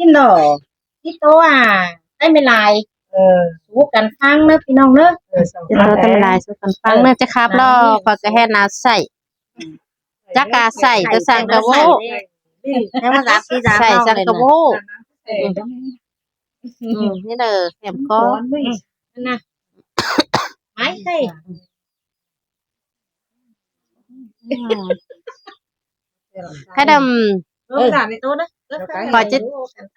กินดอกที่โตได้ไม่ลายสู้กันฟังเนอะพี่น้องเนอะจะเราทำลายสุกันฟังเนื่อจะครับแล้วพอจะแห่นาใส่จักกาใส่จะสั่งกระโวแล้วมาจากพี่จาก ใส่ น้อง สั่ง เลย กระโว นะ นี่เด้อแถมก็ นั่นนะไม่ใช่ให้ดำ ในโต๊ะนะ ขอจิต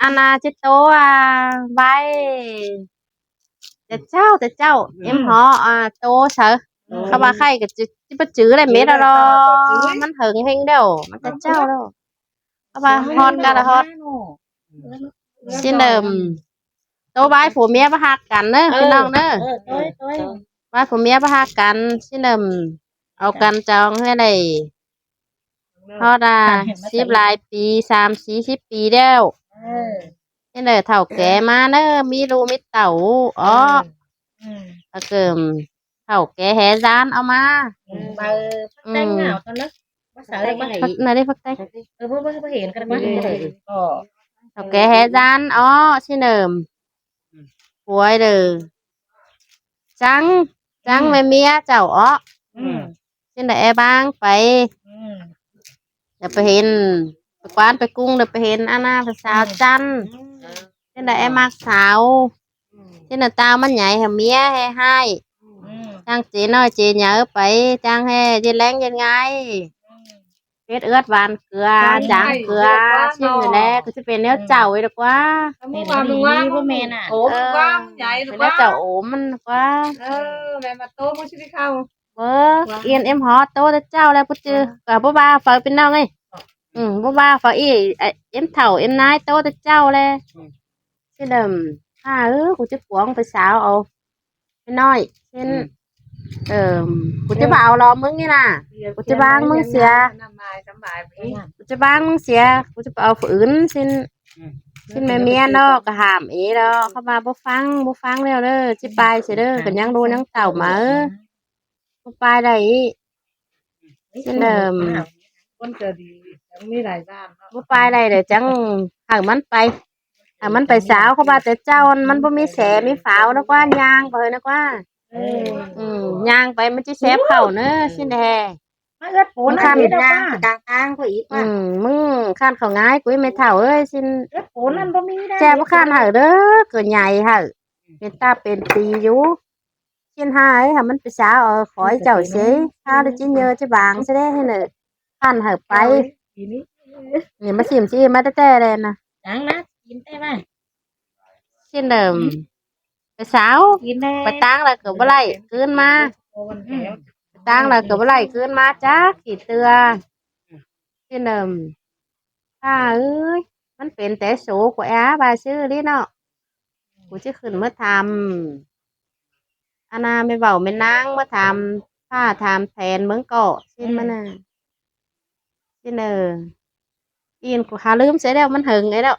อาณาจิตโตไว้แต่เจ้าเอ็มหอโตเสอเขาว่าใครก็จะปะจื้ออะไรเม็ดรอมันถึงเฮงเดียวมันจะเจ้าแล้วเขาว่าฮอดกันละฮอดชิ้นเดิมโตไว้ผัวเมียประหักกันเนอะพี่น้องเนอะไว้ผัวเมียประหักกันชิ้นเดิมเอากันจองให้ได้ฮอด10 หลายปี30 40 ปีแล้วนี่เด้อเฒ่าแก่มาเนอะมีลูกมีเต่าอ๋อถ้าเกิมเฒ่าแก่แห่จานเอามาแต่งเหงาตอนนั้นภาษาอะไรบ้าง พักนาได้พักได้ เพื่อเห็นกันบ้างก็ เฒ่าแก่แห่จานอ๋อชื่อเดิมหวยเด้อจังแม่เมียเจ้าอ๋อชื่อเด้อแอบางไปเดี๋ยวไปเห็นไปกวานไปกุ้งเดี๋ยวไปเห็นอาณาภาษาจันชื่อเด้อแอมากสาวชื่อเด้อตามันใหญ่เหเมียให้จังจีน้อยจีเหยอะไปจังให้จีแรงยังไงเพชรเอื้อดหวานเกลือจางเกลือชื่อแรกก็จะเป็นเนื้อเจ้าไว้ดีกว่า เป็นว่าแม่น่ะ โอ้มันว่ามันใหญ่หรือ เป็นเนื้อ ว่า เจ้าโอมันดีกว่า แม่มาโตมันชิได้เข้า เว้อเอียนเอ็มหอโตแต่เจ้าแล้วปุ๊จือกับบ่บ้าฝากเป็นน้องไงบ่บ้าฝากอีเอ็มเฒ่าเอ็มนายโตแต่เจ้าเลยชื่อเดิมกูจะปวงไปสาวเอาไปน้อยเช่นกูจะบ่เอารอมึงนี่น่ะกูจะบางมึงเสียกูจะบางมึงเสียกูจะเอาฝืนสิ้นแม่เมียเนาะก็ห้ามอีดอกเข้ามาบ่ฟังแล้วเด้อสิไปสิเด้อก็ยังดูยังเต่ามาบ่ไปได้อีสิ้นเดิม คนเจอดีมีหลายด้านเนาะ บ่ไปได้เด้อจังให้มันไปให้มันไปสาวเขาว่าแต่เจ้ามันบ่มีแสมีฝาวนะกว่าย่างไปนะกว่าย่างไปมันสิแซ่บเข้าเด้อสิ้นแท้ มาเอื้อโผล่นั่นย่างกลางก็อีกว่า มึงข้านเขาง่ายกูไม่เท่าเอ้ยสิ้น เอื้อโผล่นั่นบ่มีได้ แจ้บ่ข้านเหอะเด้อเกิดใหญ่เหอะเป็นตาเป็นปีอยู่ชิ้นหายค่ะมันไปสาวขอยเจ้าเสิถ้าได้จิเยอะจะบางซะได้ให้เด้อข้านเหอะไปนี่มาชิมสิมาแต่ๆเลยนะ จังนะกินได้ไหม ชิ้นเดิมไปสาว กินได้ ไปตั้งแล้วก็บ่ไล่คืนมาไปตั้งแล้วก็บ่ไล่คืนมาจ้าขี้เตือชิ้นเดิมเอ้ยมันเป็นแต่โสกว่าบาชื่อนี่เนาะกูจะขึ้นมาทำอาณาไม่เบาไม่นางมาทำผ้าทำแทนเมืองเกาะชิ้นมันน่ะชิ้นอินกูหาลืมเสียแล้วมันหึงไอ้แล้ว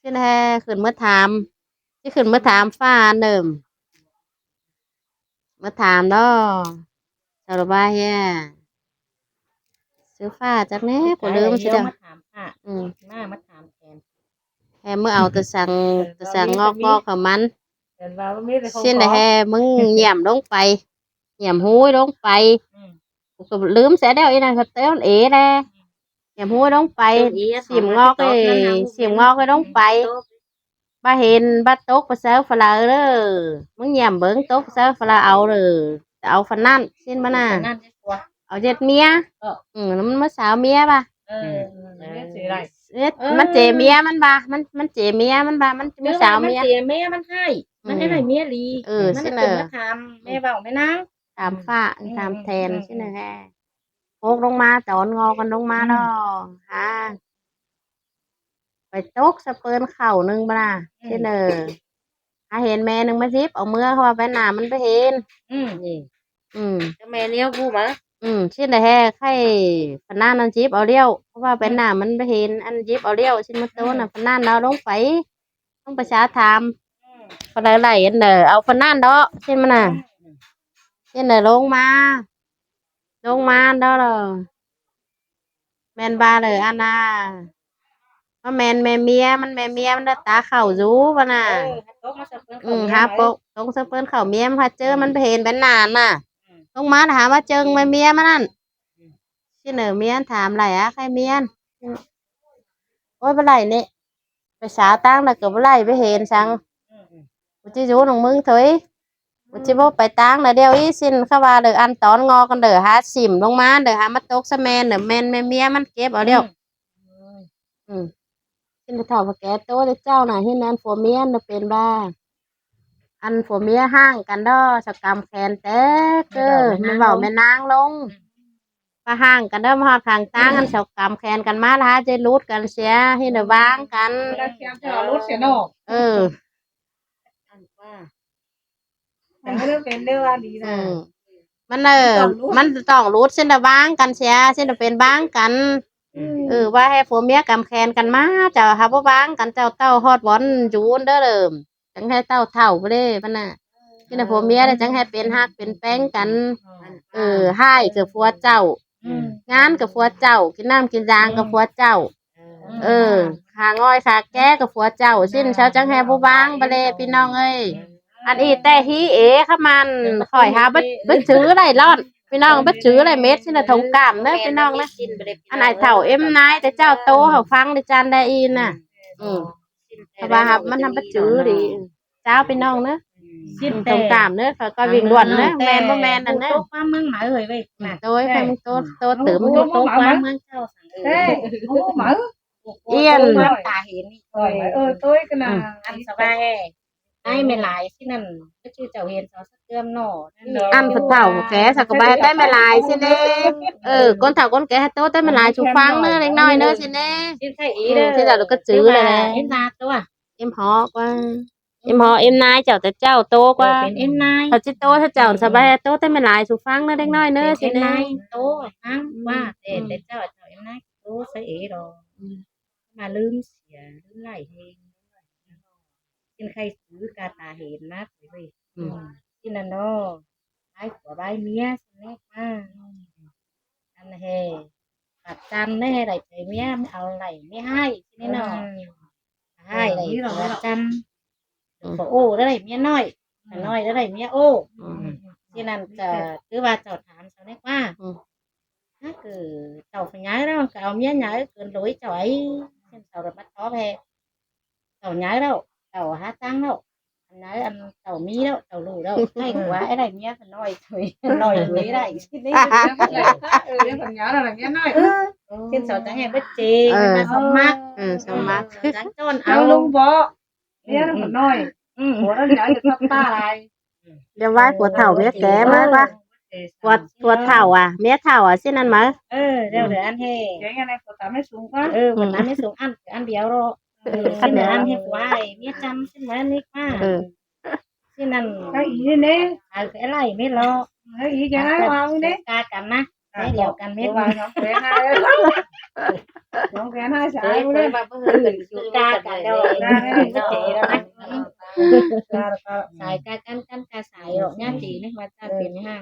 ชิ้นแฮขึ้นมาทำที่ขึ้นมาทำฟ้าเดิมมาถามเนาะชาวบ้านเฮียซื้อฟ้าจากแน่กูลืมสิเด้อ มาถามค่ะมาถามแทน แฮเมื่อเอาแตะสังงอกกับมัน เห็นว่ามีแต่ของ ชิ้นแฮมึงเหยี่ยมลงไปเหยี่ยมหูยลงไปกูก็ลืมเสียแล้วอีนั่นก็เต้นเอ๋แหละเหยี่ยมหูยลงไปเสียมงอกก็ลงไปบ้าเห็นบ้าตกภาษาฝรั่งเด้อมึงเหยี่ยมเบิ้งตกภาษาฝรั่งเอาเลยเอาฟันนั่นชิ้นมันน่ะ นั่นตัว เอาเจ็ดเมียแล้วมันมาสาวเมียป่ะ สีอะไร มันเจเมียมันป่ะมันเจเมียมันป่ะมันมีสาวเมีย เสียแม่มันให้มันได้เมียลีมัน ใช่ เกิด เน มา อะ ทำแม่เบาแม่นาง ตามฝ้าตามแทนใช่ไหมแค่โคกลงมาตอนงอกันลงมาเนาะฮะไปตกสะเปินเข่านึงป่ะใช่เนอะเห็นแม่นึงมาซิบเอาเมื่อเขาว่าไปหนามันไปเห็นนี่ม แม่เลี้ยวกูมา ชิ้นแต่แห่ไข่พนันนันจิบเอาเลี้ยวเพราะว่าเป็นหนามันไปเห็นอันจิบเอาเลี้ยวชิ้นมันโตน่ะพนันเราลงไปต้องประชาธรรมพอได้ไหลอันเด้อเอาพนันเด้อชิ้นมันน่ะชิ้นเด้อลงมาเด้อแม่นบ้าเลยอันน่ะม มาแม่นแม่เมียมันแม่เมียมันได้ตาเข้าอยู่บ่น่ะ โต๊ะมาสับเปิ้ล หาปกตรงสเปิ้นเข้าเมียมันพาเจอมันไปเห็นเป็นนานน่ะลงมาถามว่าเจอแม่เมียมันนั่นชื่อเหนือเมียนถามไรอะใครเมียนโอ้ยบ่ไรนี่ไปสาวตั้งแล้วก็บ่ไรไปเห็นซังกูจิอยู่ของมึงเถอยกูจิบ่ไปตั้งแล้วเดี๋ยวอีสิ้นเข้าว่าเด้ออันตอนงอกันเด้อหาสิมลงมาเด้อหามาตกซะแม่นเด้อแม่นแม่เมียมันเก็บเอาเดี๋ยวสิ้นไปเฒ่าพอแก่โตเด้อเจ้าน่ะเฮ็ดนั้นผัวเมียน่ะเป็นบ้าอันผัวเมียห้างกันดอสกรรมแขนแตกเด้อมันเว้าแม่นางลงมาห่างกันเด้อมาฮอดทางตั้งอันสกรรมแขนกันมาแล้วจะรูดกันเสียเฮ็ดได้วางกัน แล้วเขียนจะเอารถเสียเนาะ เออ แต่ไม่ได้เป็นเรื่องว่าดีนะ มันมันต้องรูดเส้นได้วางกันเสียเส้นได้เป็นวางกันว่าให้ผัวเมียกำแขนกันมาเจ้าหาบ่วางกันเจ้าเต้าฮอดบอนจูนเด้อเดิมจังให้เต้าเฒ่าบ่ได้ปานน่ะที่น่ะผัวเมียได้จังให้เป็นฮักเป็นแป้งกันให้กับผัวเจ้างานกับผัวเจ้ากินน้ำกินยางกับผัวเจ้าขาง่อยขาแก้กับผัวเจ้าสิ้นเช้าจังให้บ่วางบ่ได้พี่น้องเอ้ยอันอีแต่ฮีเอค่ะมันข่อยหาบ่ถือได้รอดพี่น้องบ่ถือได้เม็ดสิน่ะทงกามเด้อพี่น้องนะอันไหนเฒ่าเอ็มนายแต่เจ้าโตเฮาฟังดิจานได้อีน่ะเพราะว่าครับมันทำบ่ถือดิเจ้าพี่น้องเนาะสิ้นทงกามเด้อเขาก็วิ่งด่วนเด้อแม่นบ่แม่นนั่นเด้อ โต๊ะมาเมืองหมายเอ้ยเว้ยน่ะ โตยไปมึงโตตื่นมึง โต๊ะมาเมืองเจ้าสั่ง เอ้ยโอ้หมา เอี้ยน ตาเห็นนี่ ตัวกันนะ อันสบายได้ไม่หลายที่นั่นก็ชื่อเจ้าเห็นสาวสักเตือมหน่อ อันผู้เฒ่าแกสักบายแต่ไม่ลายสิเด้คนเฒ่าคนแก่โตแต่ไม่ลายชูฟังเด้อเล็กน้อยเด้อสิเด้ ชื่อไทยอีเด้อ ที่เราก็จื้อเลย เอ็นนาตัว เอ็มฮอกว่าเอ็มฮอเอ็มนายเจ้าแต่เจ้าโตกว่า เป็นเอ็นนาย เขาจิโตถ้าเจ้าสบายโตแต่ไม่ลายชูฟังเด้อเล็กน้อยเด้อสิ เอ็น เด้ นายโตฟังว่าแต่เจ้าเอ็นนายโตใส่เอ๋รอมาลืมเสียลืมไหลเฮงเป็นใครซื้อกาตาเห็นนะเว้ยที่นั่นเนาะไอ้ผัวใบเมียสนิทมาอันเฮปัดจันได้ให้ไหลใจเมียไม่เอาไหลไม่ให้ที่นี่เนาะให้ไหลปัดจันขอโอ้ได้เมียน้อยน้อยได้เมียโอ้ที่นั่นจะคือว่าเจ้าถามสนิทว่าถ้าเกิดเจ้าฝันย้ายแล้วก็เอาเมียย้ายเกินร้อยจ่อยเช่นเจ้าระมัดท้อแพ้เจ้าย้ายแล้วเจ้าหาตังค์แล้วอันนั้นอันเจ้ามีแล้วเจ้ารู้แล้วให้หัวไอ้ไรเมียมันน้อยถุยน้อยถุยได้ที่นี่ เรื่องปัญญาอะไรเงี้ยน้อย เช่นเจ้าจังไงบ่เจงมาสมัคร สมัคร จังต้น เอา เอา ลุงบ่เนี่ยมันน้อยหัวแล้วใหญ่จะทับตาอะไร เดี๋ยวไหว้ผัวเฒ่าเมียแก่มาปะผัวเฒ่าเมียเฒ่าสินั่นมั้ย เดี๋ยวอันให้ เดี๋ยวยังไงก็ตามไม่สูงก็ มันอันไม่สูงอันเดียวหรอกอันเดียวอันให้หัวไอ้เมียจำซึ่งมันนี่มาที่นั่น ก็อีเนี่ย เอาอะไรไม่รอ ก็อีจะให้วางเนี่ย กากันนะไม่เดียวกันไม่ วางน้องแกให้น้องแกให้สายเลย อยู่กากันเดียวนะไม่เจแล้วนะสายกากันกาสายหรอกเนี่ยจีนี่มาจะเป็นห้าง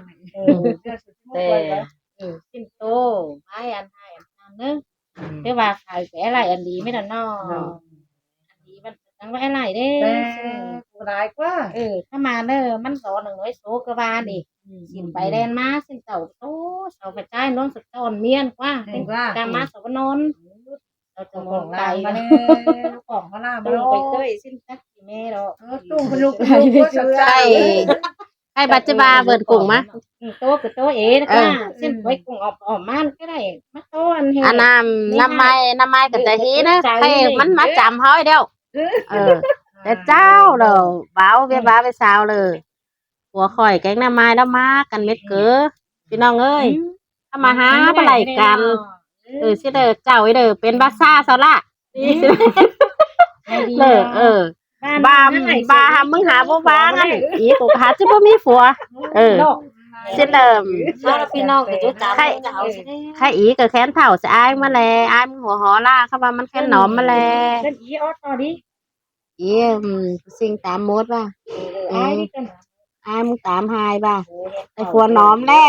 แต่สิ้นโตไม้อันไทยอันนึงแต่ว่าขายแก่อะไรอันดีไม่ดันนออันดีมันตั้งไว้อะไรเด้ หลายกว่า ถ้ามาเนอมันสอนหนึ่งน้อยโซกระบาลดิสินไปแดนมาสินเต่าโตเสาไปใจน้องสตอนเมียนกว่ากามาสวนนเราจะมองไป มาเลยของเขาล่ามา ตู้ไปเคยสิ้นทักกี่เมตร ตู้พลุกให้บัจจบาเบิดกุ้งมะ โตกับโตเอ๋นะคะสิ้นไว้กุ้งออกม่านก็ได้มาโตอันเห็น อันน้ำไม้กับใจฮีนะให้มันมาจำห้อยเดียวแต่เจ้าเด้อบ้าวไปสาวเลยหัวข่อยแกงน้ำไม้แล้วมากันเม็ดเก๋อพี่น้องเอ้ยถ้ามาหาปลาไหลกันสิเด้อเจ้าเด้อเป็นบาซ่าซะละบ้ามึงหาบ่บ้างอันอีกูหาสิบ่มีผัวสิเริ่ม พี่น้องกับจุ๊จ้าจะเอาสิ ใครอีก็แค้นเฒ่าสิอายมาแลอายมันหัวหอล่าเข้ามามันแค้นหนอมมาแล เป็นอีออต่อดิ อีสิ่งตามมดป่ะ ไอ้นี่กัน อายมึงตามหายป่ะไอ้ผัวหนอมแน่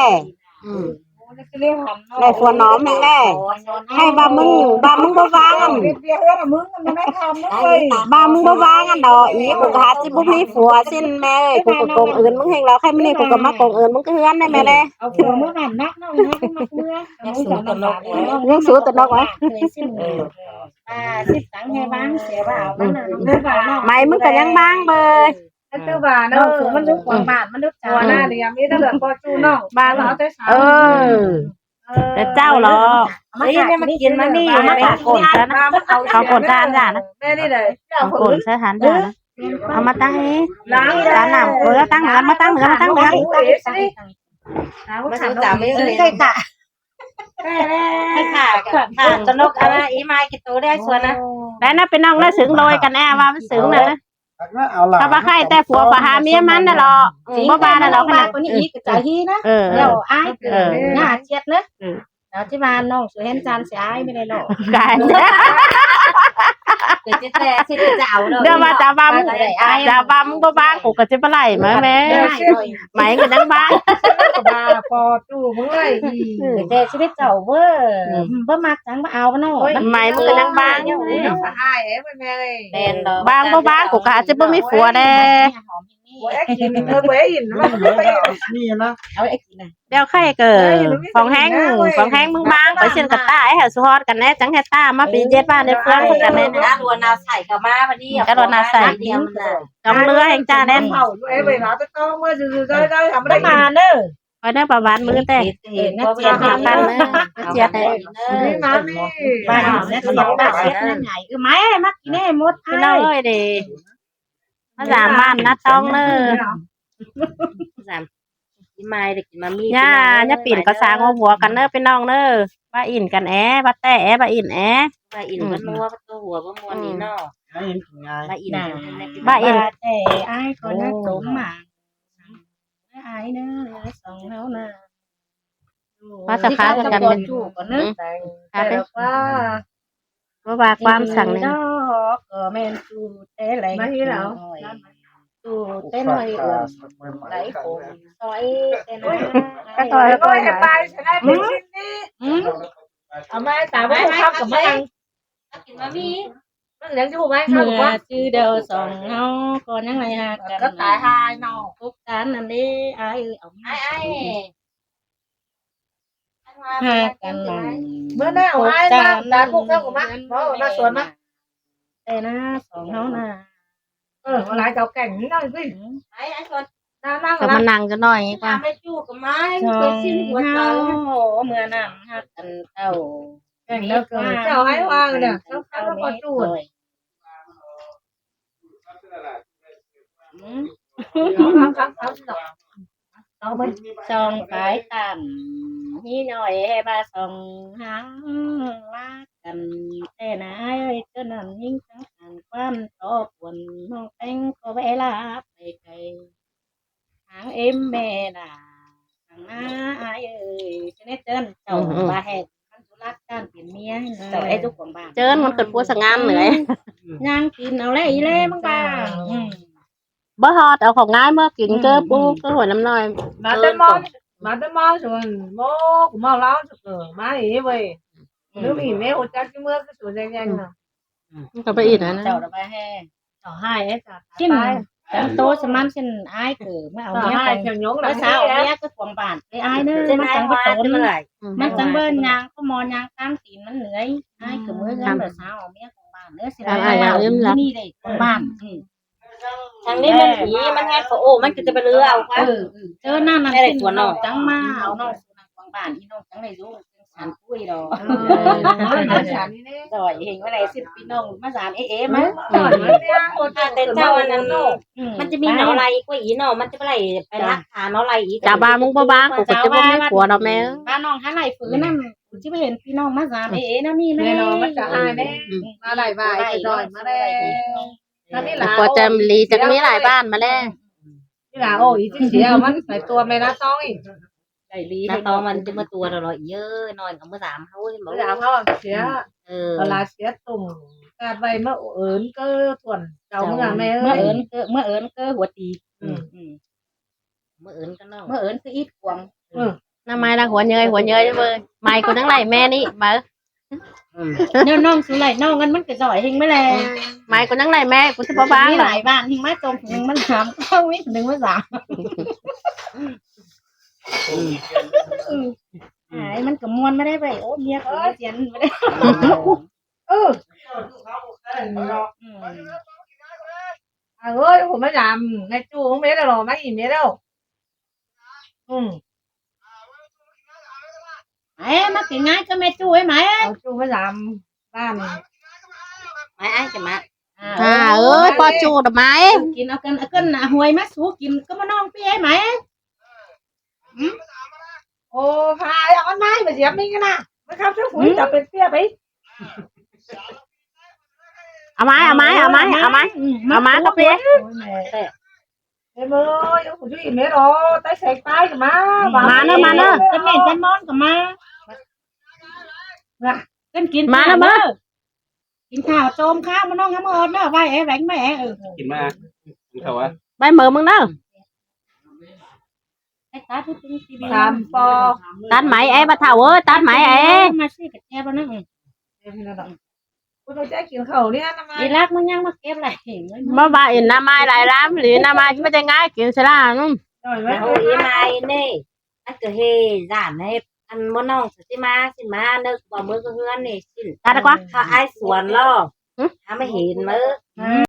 ได้ฟัวน้อมแม่แน่ให้บ้ามึงบ่วางอัน เบียร์มึงมันไม่ทำนะเว้ย บ้ามึงบ่วางอันดอกอีกูก็หาสิบ่มีผัวสิ้นแม่เอ้ยกูก็โกงอื่นมึงเฮงแล้วใครมื้อนี้กูก็มาโกงอื่นมึงก็เฮือนได้แม่แน่ เอาผัวเมื่อวานนักน้องนะมาเมื่อ ยังสู้ตะนกไว้ เคยสิ้นสิบตังค์ให้บ้างเสียว่าเอามันน่ะ ไหมมึงก็ยังบางเบย นั่นคือว่า น้อ เนาะ งสูงมันลึกกว่าบาทมันลึก ตัวหน้าเรียมนี่ถ้าเกิดพอจูน้อง บาง เราได้สาม เออแต่เจ้าเหรอเฮ้ยเนี่ยมากินมานี่มาตากโกนซะนะเอาโกนทานจ้ะนะ แม่นี่เลย เอาโกนซะทานจ้ะนะเอามาตั้งนี้ ล้าง จานน้ำตั้งเหนือมาตั้งเหนือมาตั้งเหนือ มาซื้อจ่าไม่เลย ใช่ค่ะ ให้ค่ะค่ะตะนกอะไรอีไม้กี่ตัวได้ส่วนนะได้นะเป็นน้องแล้วสึงโรยกันแน่ว่ามันสึงนะถ้าบ่ใครแต่ผัวก็หาเมียมันน่ะหรอบ่บาน่ะหรอขนาด คนนี้อีกจ่ายที่นะ เออ เดี๋ยวอ้ายหน้าเจ็ดนะแล้วที่บ้านน้องสวยเห็นจานเสียอ้ายไม่ได้หรอก กาย เดี๋ยวจะแต่ที่จะเอาเลย เดี๋ยวมาจะบ้ามึงจะบ้ามึงบ่บ้ากูก็จะบ่ไล่มาแม่ไหมก็ยังบ้า บ้าพอจูมึงเลย เดี๋ยวชีวิตเจ้าเว้อบ่มักจังบ่เอาบ่เนาะ ไหมมึงก็ยังบ้า หายเอ้แม่เลย แม่นดอก บ้างบ่บ้ากูก็จะบ่มีผัวแน่ เว้ยกินเว้ยอินมันไม่ นี่นะ เอาไอ้กินน่ะ เดี๋ยวใครเกิดฟองแห้งมึงบ้างไปเช่นกับตาไอ้เฮาสุฮอดกันแน่จังให้ตามาปีเจ็ดบ้านในเฟืองกันแน่ น้ารัวนาใส่กับมาวันนี้เดียวมันน่ะ กำเรือแห่งจ้าแน่น เผาเอ้เวลาจะต้องเมื่อจะทำไม่ ได้ ได้ มาเด้อ ไปเด้อประวานมือแต่ เห็นนะ เจียดหาพันเด้อเจียดให้ น้ำนี่ บ้านเนี่ยเสียงบ้านเสียนั่นใหญ่ไม้มักกินแน่หมด พี่น้องเอ้ยเด้มาสามบ้านนะต้องเด้อ กินไม้เด็กกินมามี ย่าปิ่นก็สร้างหัวกันเด้อพี่น้องเด้อว่าอินกันแอะว่าแต่แอะว่าอินแอะ ว่าอินมันนัวตัวหัวบ่ม่วนนี่เนาะ ให้เห็นผลงาน ว่าอิน ว่าอิน แต่อ้ายก็น่าสมมาอ้ายเด้อสองเฮาน่ะ ว่าจะค้ากันเป็น จู่ก็นึก ค้าเป็น ว่า ว่าความสั่งนึง ก็แม่นจู่แต่ไหลจู่แต่น้อยไหลคงซอยแต่น้อย ก็ต่อยก็ให้ตายใช่ไหมเป็นชิ้นนี้เอามาตาไม่เข้ากับมัน กินมามี มันเลี้ยงจูไหม เมื่ เข้ากับว่า อชื่อเดียวสองเฮาก็ยังไงฮะกัน ก็ตายหายนอ ทุกการนั่นนี่อ้ายเอาไอ้หากันหน่อย เมื่อได้เอาไอ้มาตาพวกเข้ากับมันเพราะน่าสวนมั้ย แต่นะสองเฮาน่ะ หลายเจ้าแก่งนี่นั่นสิ ไอ้คน น่านั่ง ก็มานั่งจะหน่อยกว่า ไม่จู่กับไม้เคยสิ้นหัวใจเมื่อนั้นฮักกันเต้า แก่งแล้วเกิดเจ้าให้วางเนี่ยเจ้าข้าวก็จูด เอามันซองขายต่ำนี่หน่อยให้มาส่องหางว่ากันแต่นายเอ้ยก็นั่นยิ่งทั้งหันความต่อปวนน้องแต่งก็เวลาไปไกลหางเอ็มแม่น่ะทางหน้าอายเอ้ยจะได้เจนเจ้าบาเฮ็ดมันสุรักการเปลี่ยนเมียเจ้าไอ้ทุกของบ้าน เจินมันเกิดปัวสังงานเหนื่อย ย่างกินเอาเลยอีเล่มึงบ้าง บ่ฮอดเอาของง่ายเมื่อกินเกลือปูก็หัวน้ำน้อย มาเต้นมอส่วนโมกูมาเล่าสุดมาอีเว้ยนึกอีเมลจักที่เมื่อก็สวยแรงๆเนาะ ก็ไปอีกนะ เจ้าระบายแห้ ต่อให้ไอ้จ้ะ ชิ้นจังโตสมันชิ้นอ้ายคือเมื่อเอา ต่อ เนี้ย ให้ ไป เพียงยงหลั แล้ ง วสาว นี้ เนี้ยก็ขวงบานไอ้อ้ายเด้อมันจังบ่โตนมันจังเบิ่นยางก็มอยางตามตีนมันเหนื่อยอ้ายคือมื้อกันแบบสาวเอาเมียของบ้านเด้อสิได้นี่ได้ของบ้าน ทางนี้มันผีมันแค่โอ้มันก็จะไปเรือเอาค่ะ เจอหน้านั้นสิ้นน้องจังมาเอาน้องสุนัขของบ้านอีน้องจังได้รู้สารปุ้ยดอก ฉันนี่เนี่ย ดอยเห็นว่าได้10ปีน้องมาสารเอ๊ะมั้ย ต่อยเนี่ยคน แต่เจ้าอันนั้นมันจะมีหนอไรกว่าอีหนอมันจะไปไหลไปรักษาหนอไรอีก จ่าบ้ามึงบ่บ้ากูก็จะบ่มีผัวดอกแม่ บ้านน้องหาไหลฝืนนั่นที่ไปเห็นพี่น้องมาสารเอ๊ะนะนี่แม่ แน่นอนมันจะหายแน่มาหลายบายจะดอยมาแล้วถ้านี่หลา ก็จะรีจะมีหลายบ้านมาแล้ว นี่หลาโอ้ยที่เสียมันใส่ตัวไม่น่าต้องอีก ได้ลี น้าตอมันจะมาตัวเราเยอะนอนกับมือสามเขาบอก หลาเขาเสีย เวลาเสียตุ่มการใบมะเอิญก็ส่วนเจ้าเมื่อแม่ เมื่อ เอ้ เอิ ย ญเมื่อเอิญก็หัวตี มืออื่นก็นอก เมื่อเอิญคืออีดกวง năm mai đangหัวเยยเว้ยmày của nắng này mẹ đi mở เนี่ยน้องสุไลน้องกันมันก็จ่อยเฮงไม่แล mày của nắng này mẹ của thứ ba มีห là ลายบ้านหิงมาตรงหิงมันถามเข้าวิหนึ่งมาสามหายมันก็มวนไม่ได้ไปโอ้เมียก็เสียนไม่ได้ à ơiผมไม่làm ngay chu không biết đâu rồi mấy gì biết đâu mẹ nó thì ngay cái mẹ chu ấy mẹ chu mới làm ban mày ai cho mà à ơi con chu đầm mày กินเอากันน่ะหวยมาสู้กินก็มาน้องพี่ไอ้ไหม ô hai con mai mà dẹp đi cái nào mới không số phủi tập bên kia bị à mày có biết em ơi ông phụ gì mẹ rồi tay sạch tay của má má nữa กันแม่กันมอนกับมากันกิน má nó bơ กินข้าวโจมข้าวมาน้องทำเอิญเนาะไว้แอ๋แหวงแม่ กินมากินเขาวะ bay mở mừng đâu ไอ้ตาทุกทีวี làm po tát mày em bà thảo ơi tát mày em มาซื้อกับแก้วนะ tôi trái kiều khẩu đi ăn năm ดี nay รักมันยังมาเก็บอะไร mà bà năm mai lại làm thì năm mai chúng ta ngay kiểu sẽ là đúng rồi mày mấy hồi ý mày nè ăn cửa hề giản này ăn món nong xin má nơi vào mưa cái hương này xin tát quáถ้าไอ้สวนล่อถ้าไม่เห็นมือ